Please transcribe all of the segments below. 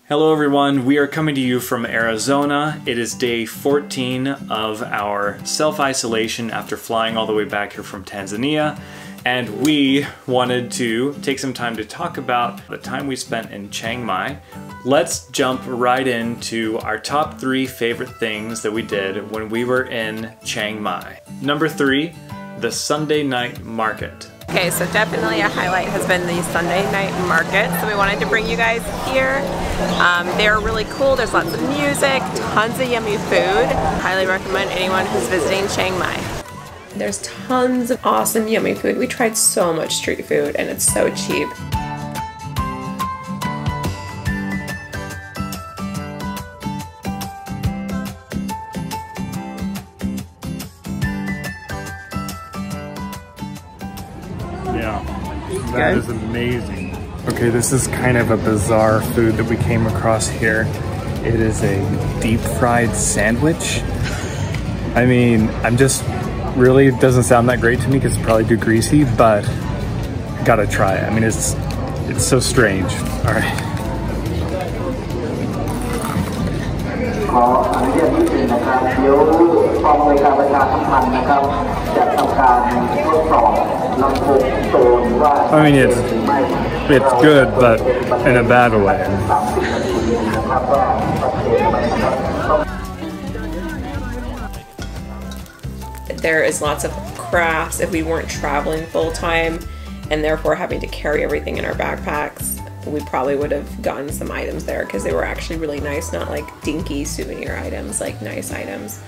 Hello everyone, we are coming to you from Arizona. It is day 14 of our self-isolation after flying all the way back here from Tanzania. And we wanted to take some time to talk about the time we spent in Chiang Mai. Let's jump right into our top 3 favorite things that we did when we were in Chiang Mai. Number 3, the Sunday night market. Okay, so definitely a highlight has been the Sunday night market. So we wanted to bring you guys here. They're really cool. There's lots of music, tons of yummy food. Highly recommend anyone who's visiting Chiang Mai. There's tons of awesome yummy food. We tried so much street food and it's so cheap. Yeah, that is amazing. Okay, this is kind of a bizarre food that we came across here. It is a deep fried sandwich. I mean, really, it doesn't sound that great to me because it's probably too greasy, but gotta try it. I mean, it's so strange. All right. I mean, it's good, but in a bad way. There is lots of crafts. If we weren't traveling full time and therefore having to carry everything in our backpacks, we probably would have gotten some items there because they were actually really nice, not like dinky souvenir items, like nice items.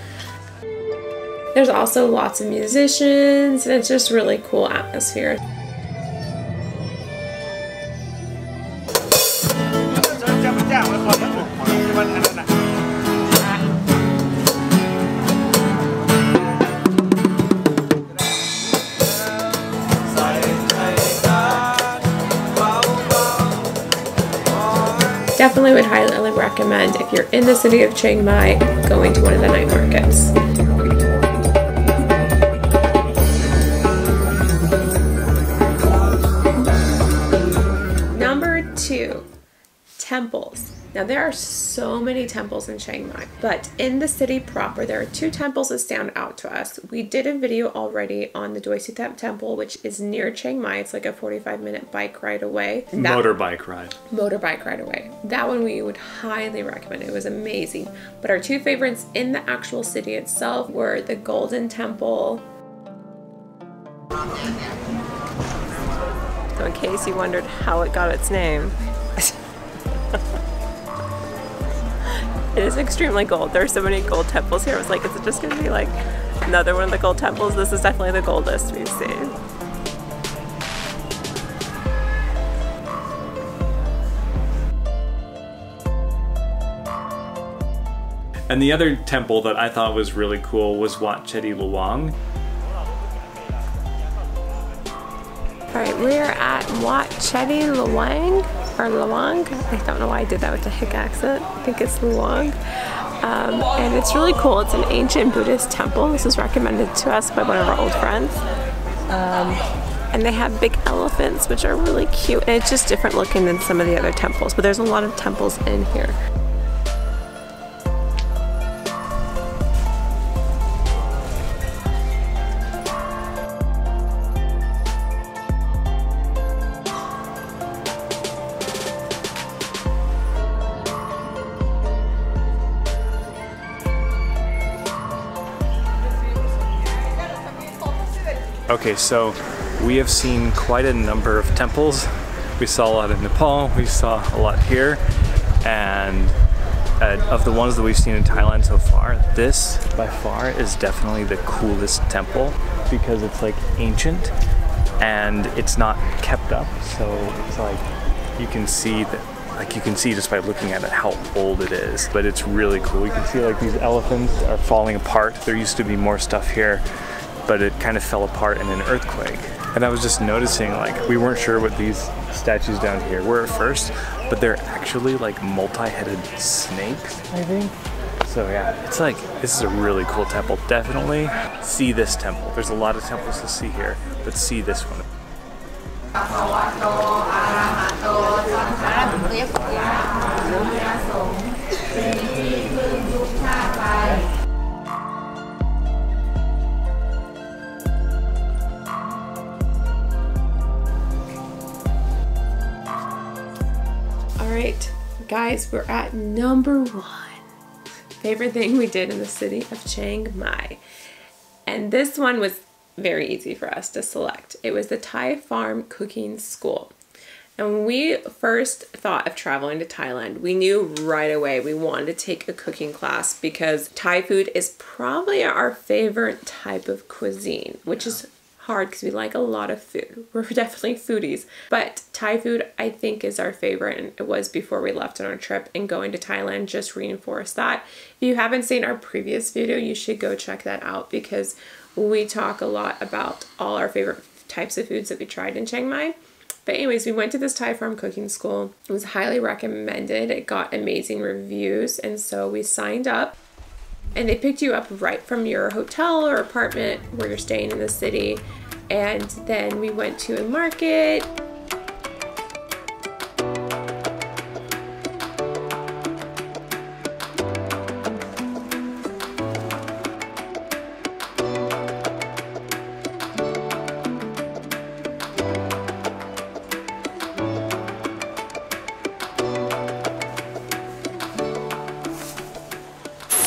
There's also lots of musicians and it's just really cool atmosphere. Definitely would highly recommend, if you're in the city of Chiang Mai, going to one of the night markets. Number 2, temples. Now there are so many temples in Chiang Mai, but in the city proper, there are 2 temples that stand out to us. We did a video already on the Doi Suthep Temple, which is near Chiang Mai. It's like a 45-minute bike ride away. Motorbike ride. Motorbike ride away. That one we would highly recommend. It was amazing. But our 2 favorites in the actual city itself were the Golden Temple. So in case you wondered how it got its name, it is extremely gold. There are so many gold temples here. I was like, is it just going to be like another one of the gold temples? This is definitely the goldest we've seen. And the other temple that I thought was really cool was Wat Chedi Luang. Alright, we're at Wat Chedi Luang, or Luang. I don't know why I did that with the hick accent. I think it's Luang. And it's really cool. It's an ancient Buddhist temple. This was recommended to us by one of our old friends. And they have big elephants, which are really cute. And it's just different looking than some of the other temples, but there's a lot of temples in here. Okay, so we have seen quite a number of temples. We saw a lot in Nepal, we saw a lot here, and of the ones that we've seen in Thailand so far, this by far is definitely the coolest temple because it's like ancient and it's not kept up, so it's like you can see that, like you can see just by looking at it how old it is, but it's really cool. You can see like these elephants are falling apart. There used to be more stuff here, but it kind of fell apart in an earthquake. And I was just noticing, like, we weren't sure what these statues down here were at first, but they're actually like multi-headed snakes, I think. So yeah, it's like, this is a really cool temple. Definitely see this temple. There's a lot of temples to see here, but see this one. guys, we're at number 1. Favorite thing we did in the city of Chiang Mai. And this one was very easy for us to select. It was the Thai Farm Cooking School. And when we first thought of traveling to Thailand, we knew right away we wanted to take a cooking class because Thai food is probably our favorite type of cuisine, which is hard because we like a lot of food. We're definitely foodies, but Thai food I think is our favorite, and it was before we left on our trip, and going to Thailand just reinforced that. If you haven't seen our previous video, you should go check that out because we talk a lot about all our favorite types of foods that we tried in Chiang Mai. But anyways, we went to this Thai Farm Cooking School. It was highly recommended. It got amazing reviews, and so we signed up. And they picked you up right from your hotel or apartment where you're staying in the city. And then we went to a market.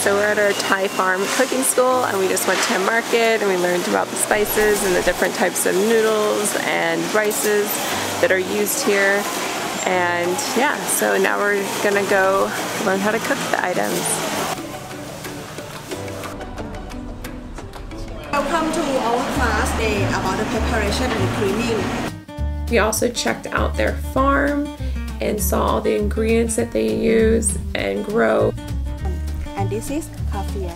So we're at our Thai Farm Cooking School, and we just went to a market and we learned about the spices and the different types of noodles and rices that are used here. And yeah, so now we're gonna go learn how to cook the items. Welcome to our class day about the preparation and cleaning. We also checked out their farm and saw all the ingredients that they use and grow. And this is kaffir.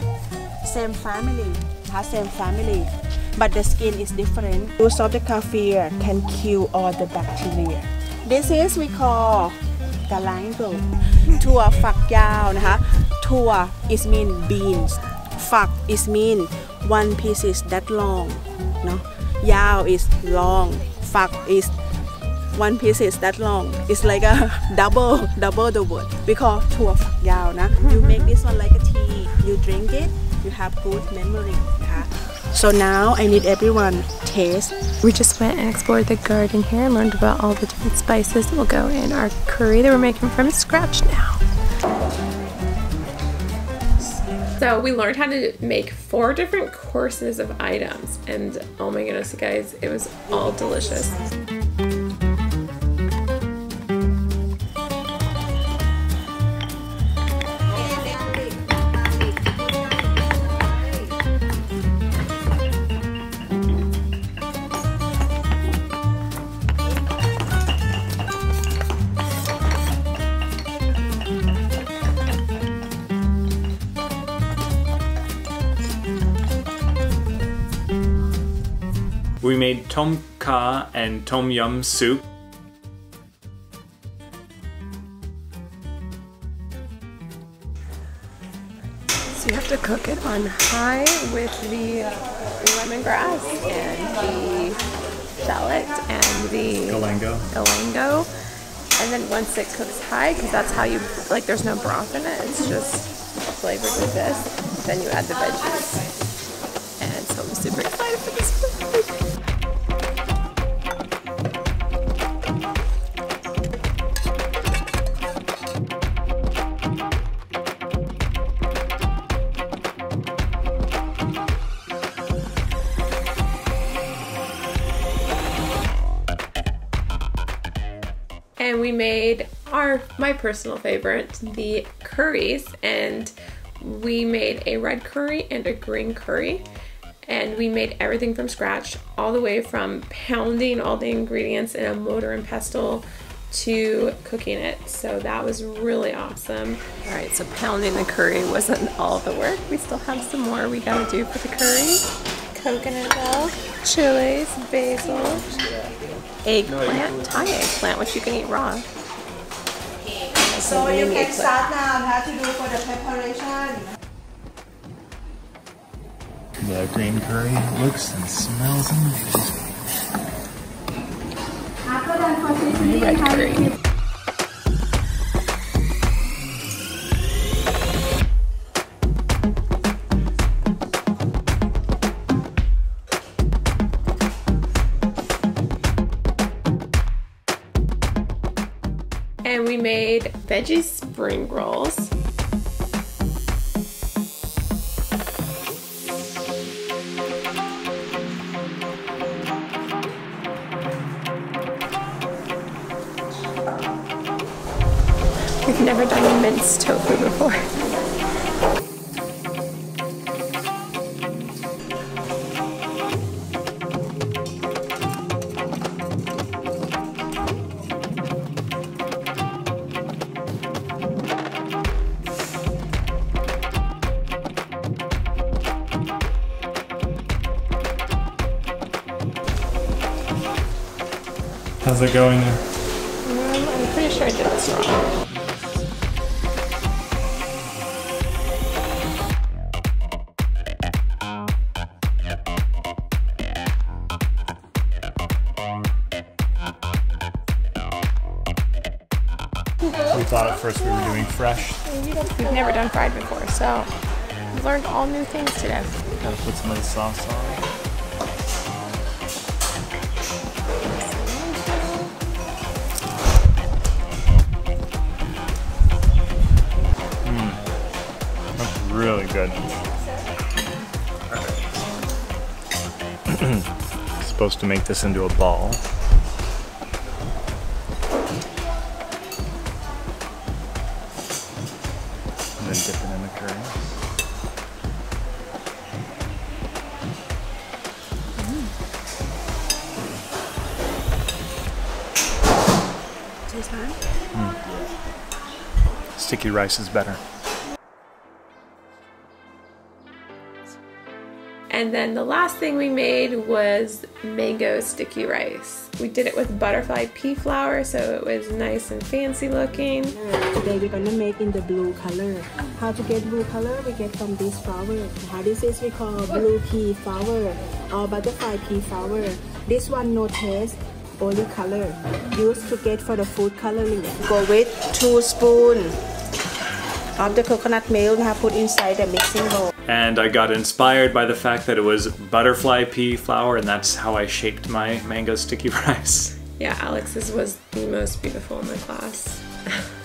Same family, same family, but the skin is different. Use of the kaffir can kill all the bacteria. This is we call galango. ถั่วฝักยาวนะคะ ถั่ว is mean beans. ฝัก is mean one piece is that long. เนาะ ยาว is long. ฝัก is one piece is that long. It's like a double the word. We call ถั่วฝักยาวนะ You make this one like a tea. You drink it. You have good memory นะคะ So now I need everyone taste. We just went and explored the garden here and learned about all the different spices that will go in our curry that we're making from scratch now. So we learned how to make 4 different courses of items, and oh my goodness, guys, it was all delicious. We made tom kha and tom yum soup. So you have to cook it on high with the lemongrass and the shallot and the galango. And then once it cooks high, because that's how you, like, there's no broth in it, it's just flavored with this, then you add the veggies. And so I'm super excited for this food. And we made my personal favorite, the curries, and we made a red curry and a green curry, and we made everything from scratch, all the way from pounding all the ingredients in a mortar and pestle to cooking it. So that was really awesome. All right, so pounding the curry wasn't all the work. We still have some more we gotta do for the curry. Coconut milk, chilies, basil, eggplant, Thai eggplant, which you can eat raw. So you can start now how to do for the preparation. The green curry looks and smells amazing. Red curry. And we made veggie spring rolls. We've never done minced tofu before. How's it going? I'm pretty sure I did this wrong. We thought at first we were doing fresh. We've never done fried before, so we've learned all new things today. Gotta put some of the sauce on. That's really good. Supposed to make this into a ball. And then dip it in the curry. Taste nice. Sticky rice is better. And then the last thing we made was mango sticky rice. We did it with butterfly pea flour, so it was nice and fancy looking. Today we're gonna make in the blue color. How to get blue color? We get from this flower. How this is we call blue pea flower or butterfly pea flower. This one no taste, only color. Used to get for the food coloring. Go with 2 spoons of the coconut milk and put inside the mixing bowl. And I got inspired by the fact that it was butterfly pea flour, and that's how I shaped my mango sticky rice. Yeah, Alex's was the most beautiful in the class.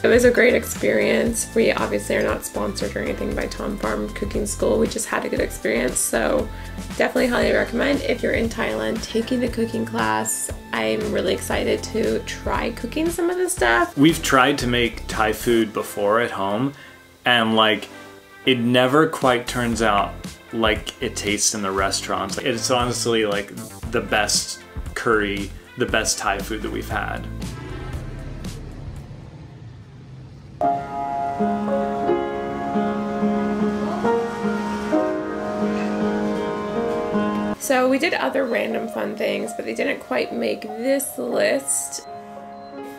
It was a great experience. We obviously are not sponsored or anything by Tom Farm Cooking School. We just had a good experience, so definitely highly recommend if you're in Thailand taking the cooking class. I'm really excited to try cooking some of this stuff. We've tried to make Thai food before at home, and like, it never quite turns out like it tastes in the restaurants. It's honestly like the best curry, the best Thai food that we've had. So we did other random fun things, but they didn't quite make this list.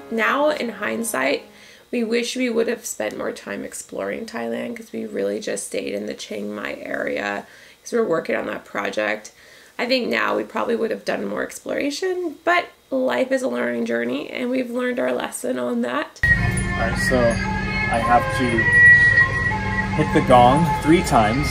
Now, in hindsight, we wish we would have spent more time exploring Thailand because we really just stayed in the Chiang Mai area because we were working on that project. I think now we probably would have done more exploration, but life is a learning journey and we've learned our lesson on that. Alright, so I have to hit the gong 3 times.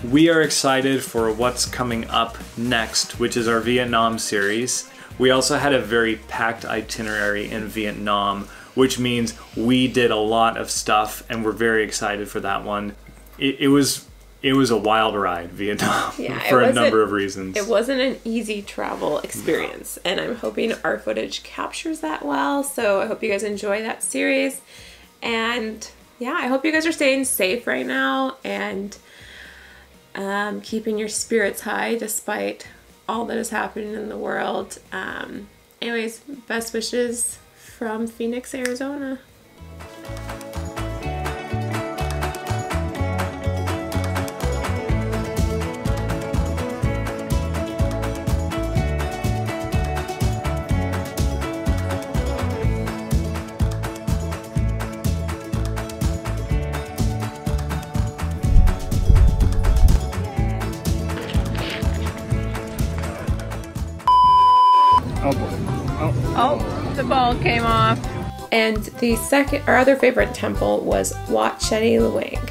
We are excited for what's coming up next, which is our Vietnam series. We also had a very packed itinerary in Vietnam, which means we did a lot of stuff and we're very excited for that one. It was a wild ride, Vietnam, for a number of reasons. It wasn't an easy travel experience, and I'm hoping our footage captures that well, so I hope you guys enjoy that series. And yeah, I hope you guys are staying safe right now and keeping your spirits high despite all that is happening in the world. Anyways, best wishes from Phoenix, Arizona. Oh boy. Oh, the ball came off. And the second, our other favorite temple was Wat Chetty Luang.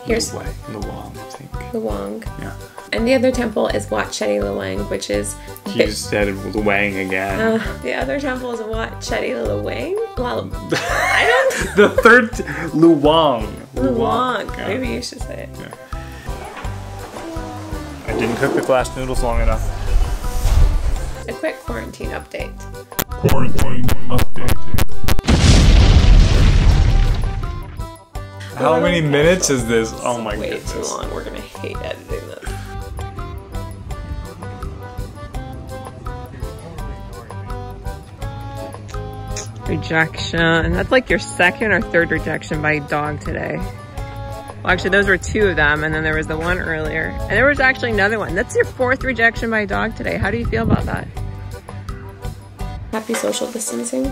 Here's Luang, I think. Luang. Yeah. And the other temple is Wat Chetty Luang, which is... You just said Luang again. The other temple is Wat Chetty Luang? I don't... The third... Luang. Luang. Yeah. Maybe you should say it. Yeah. I didn't cook the glass noodles long enough. A quick quarantine update. Quarantine update. How many minutes is this? Oh my goodness. Way too long. We're gonna hate editing this. Rejection. That's like your second or third rejection by dog today. Well, actually, those were two of them, and then there was the one earlier. And there was actually another one. That's your fourth rejection by dog today. How do you feel about that? Happy social distancing?